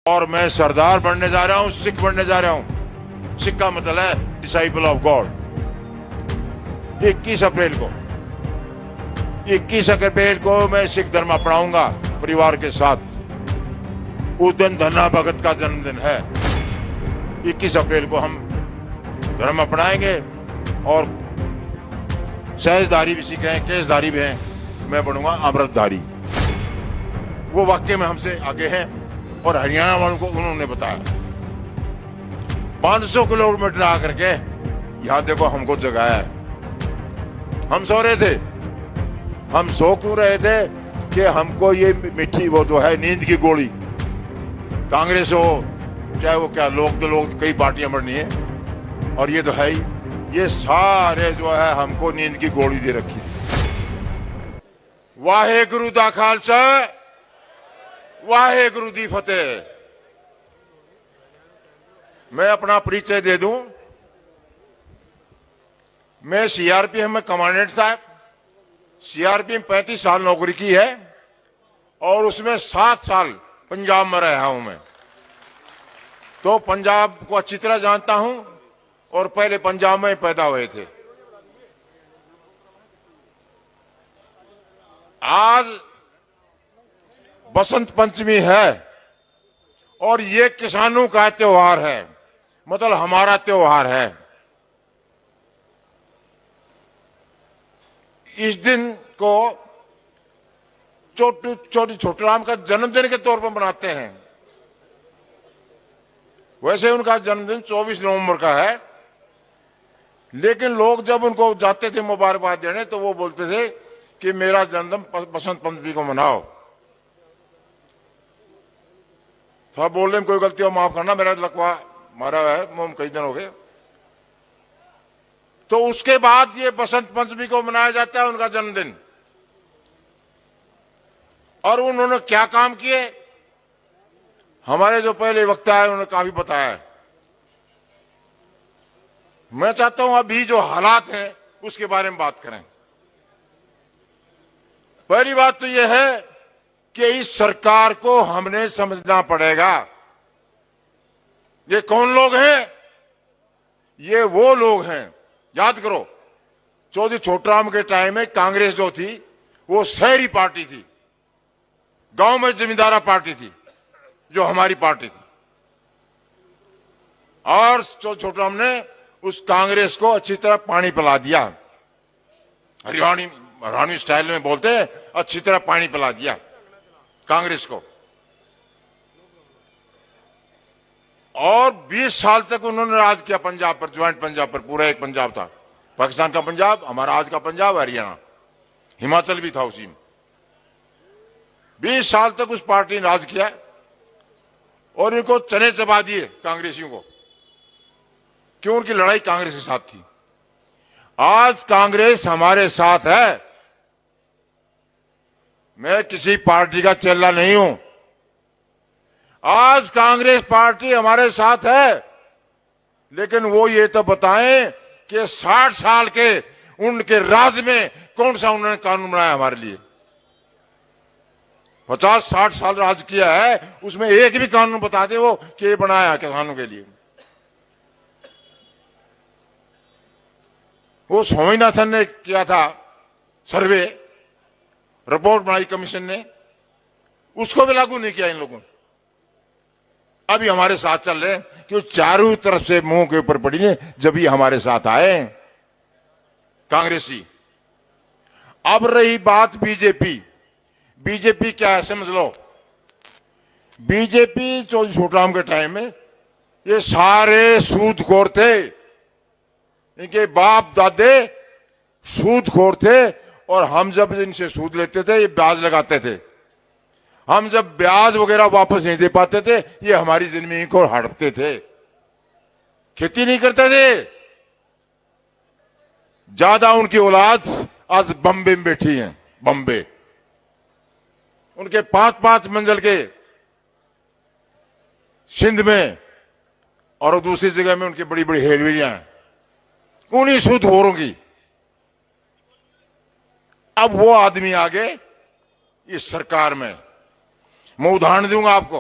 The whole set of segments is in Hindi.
और मैं सरदार बनने जा रहा हूं, सिख बनने जा रहा हूं। सिख का मतलब है डिसाइपल ऑफ गॉड। 21 अप्रैल को मैं सिख धर्म अपनाऊंगा परिवार के साथ। उस दिन धन्ना भगत का जन्मदिन है। 21 अप्रैल को हम धर्म अपनाएंगे और सहजधारी भी सिख हैं, केसधारी भी हैं। मैं बनूंगा अमृतधारी। वो वाकई में हमसे आगे हैं और हरियाणा वालों को उन्होंने बताया। 500 किलोमीटर आकर के यहां देखो हमको जगाया है। हम सो रहे थे। हम सो क्यों रहे थे कि हमको ये मिट्टी वो जो है नींद की गोली, कांग्रेस हो चाहे वो क्या लोग कई पार्टियां बढ़नी है और ये तो है ही, ये सारे जो है हमको नींद की गोली दे रखी थी। वाहेगुरु दा खालसा, वाहेगुरु दी फतेह। मैं अपना परिचय दे दूं। मैं सीआरपीएफ में कमांडेंट था। सीआरपीएफ 35 साल नौकरी की है और उसमें 7 साल पंजाब में रहा हूं मैं। तो पंजाब को अच्छी तरह जानता हूं और पहले पंजाब में पैदा हुए थे। आज बसंत पंचमी है और ये किसानों का त्योहार है, मतलब हमारा त्योहार है। इस दिन को छोटूराम का जन्मदिन के तौर पर मनाते हैं। वैसे उनका जन्मदिन 24 नवंबर का है, लेकिन लोग जब उनको जाते थे मुबारकबाद देने तो वो बोलते थे कि मेरा जन्मदिन बसंत पंचमी को मनाओ। सब बोलने में कोई गलती हो माफ करना, मेरा लकवा मारा है मुंह कई दिन हो गए। तो उसके बाद ये बसंत पंचमी को मनाया जाता है उनका जन्मदिन। और उन्होंने क्या काम किए, हमारे जो पहले वक्ता है उन्होंने काफी बताया है। मैं चाहता हूं अभी जो हालात हैं उसके बारे में बात करें। पहली बात तो यह है कि इस सरकार को हमने समझना पड़ेगा। ये कौन लोग हैं? ये वो लोग हैं, याद करो, चौधरी छोटूराम के टाइम में कांग्रेस जो थी वो शहरी पार्टी थी, गांव में जमींदारा पार्टी थी, जो हमारी पार्टी थी। और छोटूराम ने उस कांग्रेस को अच्छी तरह पानी पिला दिया। हरियाणवी स्टाइल में बोलते हैं, अच्छी तरह पानी पिला दिया कांग्रेस को। और 20 साल तक उन्होंने राज किया पंजाब पर, ज्वाइंट पंजाब पर। पूरा एक पंजाब था, पाकिस्तान का पंजाब, हमारा आज का पंजाब, हरियाणा, हिमाचल भी था उसी में। 20 साल तक उस पार्टी ने राज किया और इनको चने चबा दिए कांग्रेसियों को। क्यों? उनकी लड़ाई कांग्रेस के साथ थी। आज कांग्रेस हमारे साथ है। मैं किसी पार्टी का चेला नहीं हूं। आज कांग्रेस पार्टी हमारे साथ है, लेकिन वो ये तो बताएं कि 60 साल के उनके राज में कौन सा उन्होंने कानून बनाया हमारे लिए। 50-60 साल राज किया है, उसमें एक भी कानून बता दे वो कि ये बनाया किसानों के लिए। वो स्वामीनाथन ने किया था सर्वे, रिपोर्ट बनाई कमीशन ने, उसको भी लागू नहीं किया इन लोगों ने। अभी हमारे साथ चल रहे हैं कि चारों तरफ से मुंह के ऊपर पड़ी ने जब ये हमारे साथ आए कांग्रेसी। अब रही बात बीजेपी। बीजेपी क्या है समझ लो। बीजेपी चौधरी छोटूराम के टाइम में ये सारे सूदखोर थे। इनके बाप दादे सूदखोर थे और हम जब इनसे सूद लेते थे ये ब्याज लगाते थे। हम जब ब्याज वगैरह वापस नहीं दे पाते थे ये हमारी जमीन को हड़पते थे, खेती नहीं करते थे। ज्यादा उनकी औलाद आज बम्बे में बैठी है। बम्बे उनके 5-5 मंजिल के सिंध में और दूसरी जगह में उनकी बड़ी बड़ी हेलवेलियां हैं, उन्हीं सूदखोरों की। अब वो आदमी आ गए इस सरकार में। मैं उदाहरण दूंगा आपको।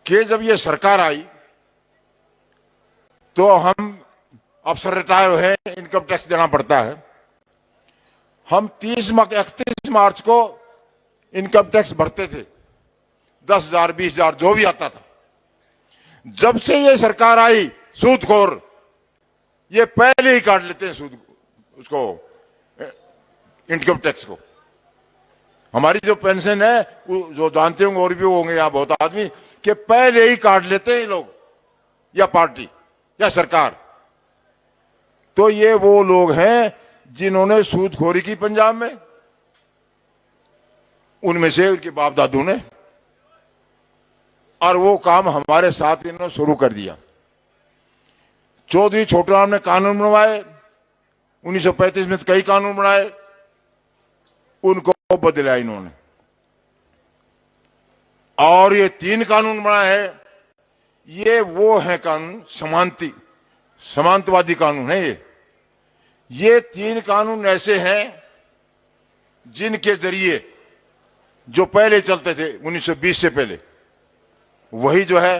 कि जब ये सरकार आई तो हम अफसर रिटायर हुए, इनकम टैक्स देना पड़ता है। हम 31 मार्च को इनकम टैक्स भरते थे, 10,000 20,000 जो भी आता था। जब से ये सरकार आई, सूदखोर ये पहले ही काट लेते हैं सूद, उसको इनकम टैक्स को। हमारी जो पेंशन है, जो जानते होंगे और भी होंगे यहाँ बहुत आदमी, कि पहले ही काट लेते हैं लोग या पार्टी या सरकार। तो ये वो लोग हैं जिन्होंने सूदखोरी की पंजाब में, उनमें से उनके बाप दादू ने, और वो काम हमारे साथ इन्होंने शुरू कर दिया। चौधरी छोटूराम ने कानून बनवाए, 1935 में कई कानून बनाए, उनको बदला इन्होंने। और ये 3 कानून बनाए हैं, ये वो है कानून समांतवादी कानून है। ये 3 कानून ऐसे हैं जिनके जरिए जो पहले चलते थे 1920 से पहले, वही जो है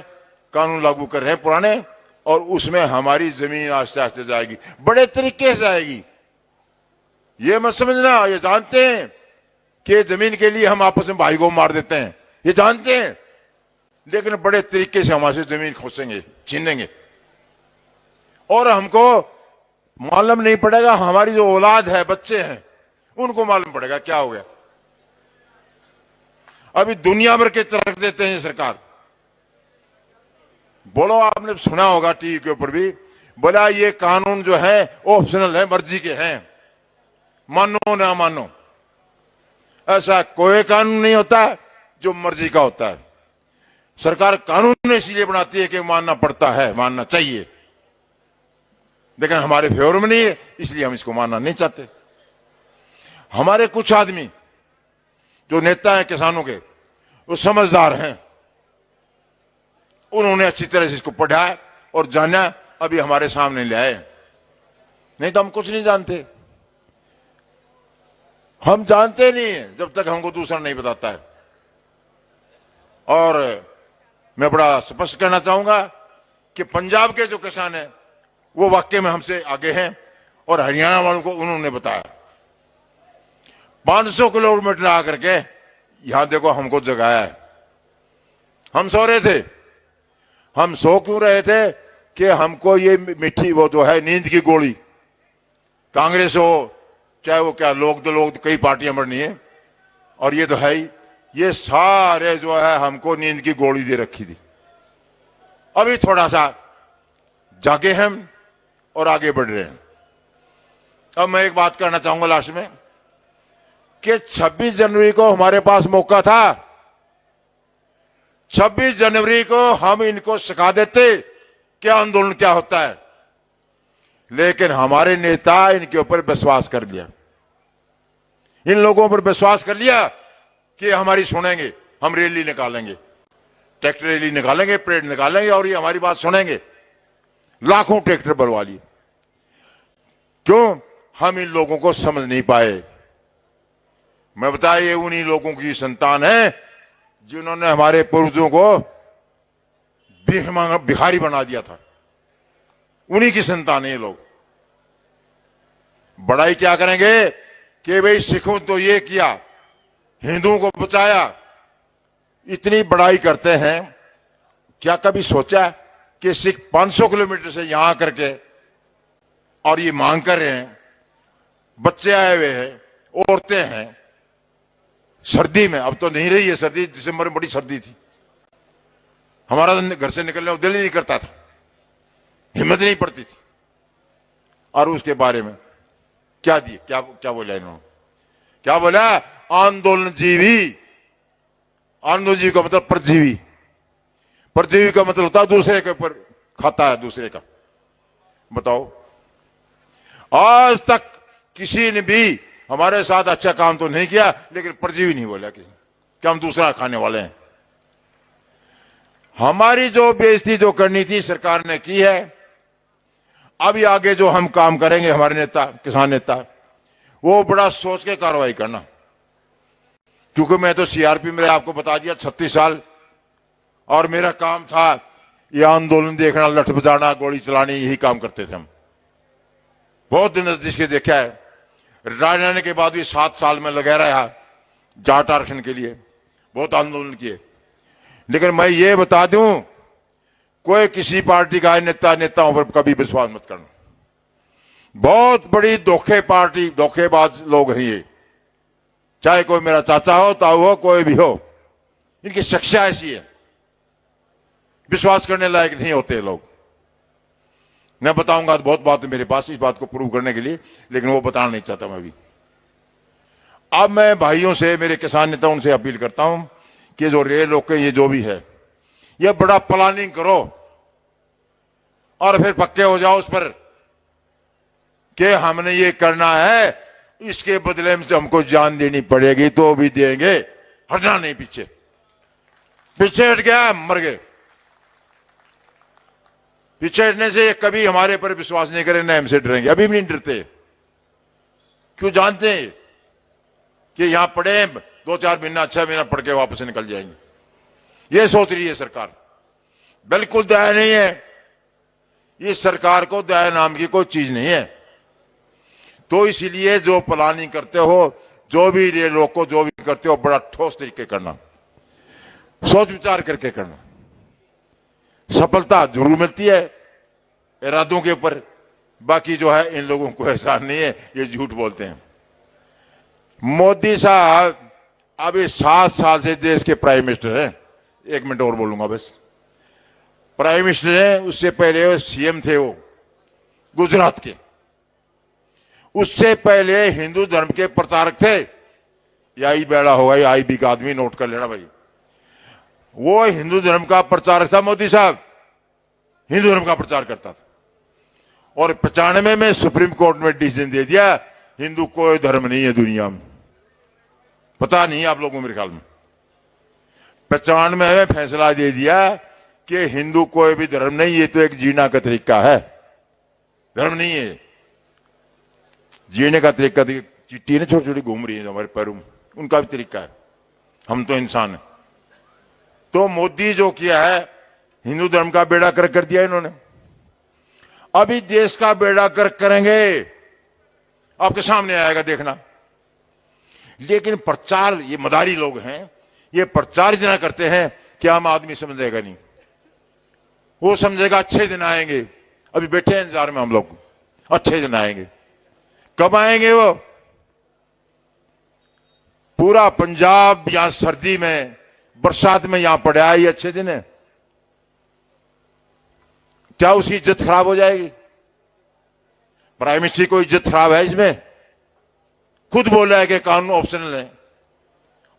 कानून लागू कर रहे हैं पुराने, और उसमें हमारी जमीन आस्ते आस्ते जाएगी, बड़े तरीके से जाएगी। ये मत समझना, ये जानते हैं कि जमीन के लिए हम आपस में भाई को मार देते हैं, ये जानते हैं, लेकिन बड़े तरीके से हमारे जमीन खोसेंगे, छीनेंगे, और हमको मालूम नहीं पड़ेगा। हमारी जो औलाद है, बच्चे हैं, उनको मालूम पड़ेगा क्या हो गया। अभी दुनिया भर के तरक देते हैं ये सरकार। बोलो, आपने सुना होगा टीवी के ऊपर भी, बोला ये कानून जो है ऑप्शनल है, मर्जी के हैं, मानो ना मानो। ऐसा कोई कानून नहीं होता जो मर्जी का होता है। सरकार कानून इसलिए बनाती है कि मानना पड़ता है, मानना चाहिए, लेकिन हमारे फेवर में नहीं है, इसलिए हम इसको मानना नहीं चाहते। हमारे कुछ आदमी जो नेता हैं किसानों के, वो समझदार हैं, उन्होंने अच्छी तरह से इसको पढ़ा और जाना, अभी हमारे सामने ले आए। नहीं तो हम कुछ नहीं जानते, हम जानते नहीं है जब तक हमको दूसरा नहीं बताता है। और मैं बड़ा स्पष्ट कहना चाहूंगा कि पंजाब के जो किसान हैं वो वाकई में हमसे आगे हैं, और हरियाणा वालों को उन्होंने बताया। 500 किलोमीटर आकर के यहां देखो हमको जगाया है। हम सो रहे थे, हम सो क्यों रहे थे कि हमको ये मीठी वो जो है नींद की गोली, कांग्रेस हो चाहे वो क्या, लोग तो कई पार्टियां बढ़नी है, और ये तो है ही, ये सारे जो है हमको नींद की गोली दे रखी थी। अभी थोड़ा सा जागे हम और आगे बढ़ रहे हैं। अब मैं एक बात करना चाहूंगा लास्ट में, कि 26 जनवरी को हमारे पास मौका था। 26 जनवरी को हम इनको सिखा देते कि आंदोलन क्या होता है, लेकिन हमारे नेता इनके ऊपर विश्वास कर लिया। इन लोगों पर विश्वास कर लिया कि हमारी सुनेंगे, हम रैली निकालेंगे, ट्रैक्टर रैली निकालेंगे, परेड निकालेंगे, और ये हमारी बात सुनेंगे। लाखों ट्रैक्टर बनवा लिए। क्यों? हम इन लोगों को समझ नहीं पाए। मैं बताया, ये उन्हीं लोगों की संतान है जिन्होंने हमारे पूर्वजों को भिखारी बना दिया था। उन्हीं की संतान है ये लोग। बड़ाई क्या करेंगे कि भाई सिखों तो ये किया, हिंदुओं को बचाया, इतनी बड़ाई करते हैं। क्या कभी सोचा कि सिख 500 किलोमीटर से यहां करके और ये मांग कर रहे हैं, बच्चे आए हुए हैं, औरतें हैं, सर्दी में, अब तो नहीं रही है सर्दी, दिसंबर में बड़ी सर्दी थी, हमारा घर से निकलने को दिल ही नहीं करता था, हिम्मत नहीं पड़ती थी। और उसके बारे में क्या दिए, क्या बोला इन्होंने, क्या बोला? आंदोलनजीवी। आंदोलनजीवी का मतलब परजीवी, परजीवी का मतलब होता है दूसरे के ऊपर खाता है, दूसरे का। बताओ, आज तक किसी ने भी हमारे साथ अच्छा काम तो नहीं किया, लेकिन परजीवी नहीं बोला कि हम दूसरा खाने वाले हैं। हमारी जो बेइज्जती जो करनी थी सरकार ने की है। अभी आगे जो हम काम करेंगे, हमारे नेता, किसान नेता, वो बड़ा सोच के कार्रवाई करना। क्योंकि मैं तो सीआरपी में आपको बता दिया 36 साल, और मेरा काम था ये आंदोलन देखना, लठ बजाना, गोली चलानी, यही काम करते थे हम। बहुत नजदीक से देखा है। राज आने के बाद भी 7 साल में लगा रहा जाट आरक्षण के लिए, बहुत आंदोलन किए। लेकिन मैं ये बता दूं, कोई किसी पार्टी का नेताओं पर कभी विश्वास मत करना। बहुत बड़ी धोखेबाज लोग हैं ये। चाहे कोई मेरा चाचा हो, ताऊ हो, कोई भी हो, इनकी शिक्षा ऐसी है, विश्वास करने लायक नहीं होते लोग। मैं बताऊंगा तो बहुत बात है मेरे पास इस बात को प्रूव करने के लिए, लेकिन वो बताना नहीं चाहता मैं अभी। अब मैं भाइयों से, मेरे किसान नेताओं से अपील करता हूं कि जो रेल रोके, ये जो भी है, ये बड़ा प्लानिंग करो और फिर पक्के हो जाओ उस पर कि हमने ये करना है, इसके बदले में हमको जान देनी पड़ेगी तो भी देंगे, हटना नहीं। पीछे हट गया मर गए। पीछे हटने से कभी हमारे पर विश्वास नहीं करें, न हमसे डरेंगे। अभी भी नहीं डरते, क्यों? जानते हैं कि यहां पढ़े 2-4 महीना, 6 महीना पढ़ के वापस निकल जाएंगे। ये सोच रही है सरकार। बिल्कुल दया नहीं है इस सरकार को, दया नाम की कोई चीज नहीं है। तो इसलिए जो प्लानिंग करते हो, जो भी रेल रोको, जो भी करते हो, बड़ा ठोस तरीके करना, सोच विचार करके करना। सफलता जरूर मिलती है इरादों के ऊपर, बाकी जो है इन लोगों को एहसास नहीं है, ये झूठ बोलते हैं। मोदी साहब अभी 7 साल से देश के प्राइम मिनिस्टर हैं। 1 मिनट और बोलूंगा बस। प्राइम मिनिस्टर हैं, उससे पहले सीएम थे वो गुजरात के। उससे पहले हिंदू धर्म के प्रचारक थे। यही बेड़ा होगा, ये आई बी का आदमी, नोट कर लेना भाई। वो हिंदू धर्म का प्रचारक था मोदी साहब, हिंदू धर्म का प्रचार करता था। और 95 में सुप्रीम कोर्ट में डिसीजन दे दिया, हिंदू कोई धर्म नहीं है दुनिया में। पता नहीं आप लोगों मेरे ख्याल में 95 में फैसला दे दिया कि हिंदू कोई भी धर्म नहीं, ये तो एक जीना का तरीका है, धर्म नहीं है। जीने का तरीका, चिट्टी ने छोटी छोटी घूम रही है हमारे पैरों में, उनका भी तरीका है। हम तो इंसान है। तो मोदी जो किया है, हिंदू धर्म का बेड़ा गर्क कर दिया इन्होंने। अभी देश का बेड़ा गर्क करेंगे, आपके सामने आएगा, देखना। लेकिन प्रचार, ये मदारी लोग हैं, ये प्रचार इतना करते हैं कि आम आदमी समझेगा नहीं। वो समझेगा अच्छे दिन आएंगे। अभी बैठे हैं इंतजार में हम लोग, अच्छे दिन आएंगे। कब आएंगे वो? पूरा पंजाब यहां सर्दी में, बरसात में यहां पड़ा है, ये अच्छे दिन है? क्या उसकी इज्जत खराब हो जाएगी? प्राइम मिनिस्टर को इज्जत खराब है इसमें? खुद बोला है कि कानून ऑप्शनल है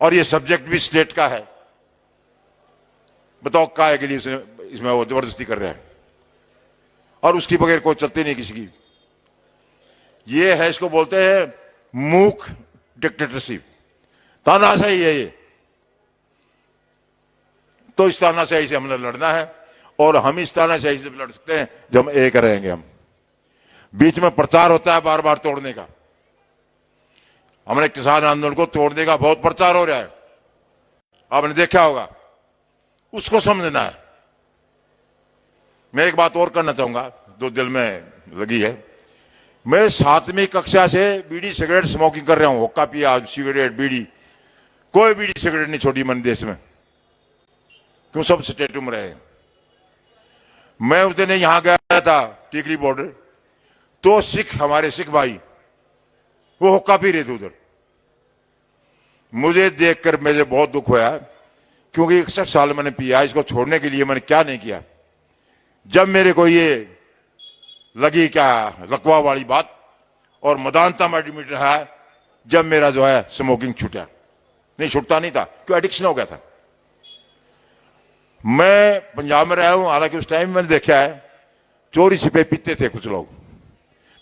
और ये सब्जेक्ट भी स्टेट का है। बताओ काय के लिए इसमें वो जबरदस्ती कर रहा है, और उसकी बगैर कोई चलती नहीं किसी की। ये है, इसको बोलते हैं मूक डिक्टेटरशिप, तानाशाही है ये। तो इस तानाशाही से हमने लड़ना है, और हम इस तानाशाही से लड़ सकते हैं जब हम एक रहेंगे। हम बीच में प्रचार होता है बार बार तोड़ने का। हमने किसान आंदोलन को तोड़ने का बहुत प्रचार हो रहा है, आपने देखा होगा। उसको समझना है। मैं एक बात और करना चाहूंगा जो दिल में लगी है। मैं 7वीं कक्षा से बीड़ी सिगरेट स्मोकिंग कर रहा हूं, हुक्का पिया, सिगरेट, बीड़ी, कोई बीड़ी सिगरेट नहीं छोड़ी मैंने देश में। क्यों? सब स्टेटों में रहे। मैं उस दिन यहां गया था टिकरी बॉर्डर, तो हमारे सिख भाई वो हुक्का पी रहे थे उधर। मुझे देखकर मुझे बहुत दुख हुआ, क्योंकि 61 साल मैंने पिया। इसको छोड़ने के लिए मैंने क्या नहीं किया। जब मेरे को ये लगी क्या लकवा वाली बात और मदानता में एडमिट रहा, जब मेरा जो है स्मोकिंग छूटा, नहीं छूटता नहीं था, क्यों? एडिक्शन हो गया था। मैं पंजाब में रहा हूं, हालांकि उस टाइम मैंने देखा है चोरी छिपे पीते थे कुछ लोग।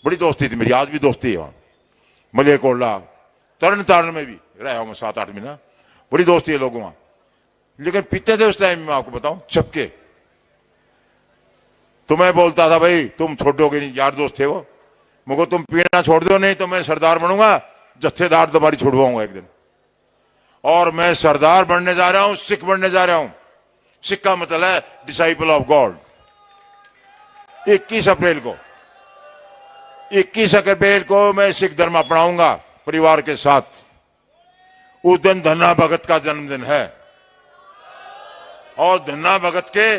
बड़ी दोस्ती थी मेरी, आज भी दोस्ती है वहां। मलेकोला, तरन तारण में भी रहा हूं मैं 7-8 महीना, बड़ी दोस्ती है लोगों वहां। लेकिन पीते थे उस टाइम में, आपको बताऊं, छपके। तो मैं बोलता था भाई तुम छोड़ोगे नहीं, यार दोस्त थे वो। मुझको तुम पीना छोड़ दो, नहीं तो मैं सरदार बनूंगा, जत्थेदार तुम्हारी छुड़वाऊंगा एक दिन। और मैं सरदार बनने जा रहा हूं, सिख बनने जा रहा हूं। सिख का मतलब है डिसाइपल ऑफ गॉड। 21 अप्रैल को मैं सिख धर्म अपनाऊंगा परिवार के साथ। उस दिन धन्ना भगत का जन्मदिन है और धन्ना भगत के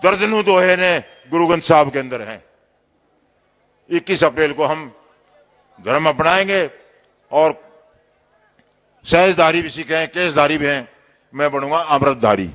दर्जनों दोहे ने गुरु ग्रंथ साहब के अंदर हैं। 21 अप्रैल को हम धर्म अपनाएंगे और सहजधारी भी सीखे हैं, केसधारी भी हैं। मैं बनूंगा अमृतधारी।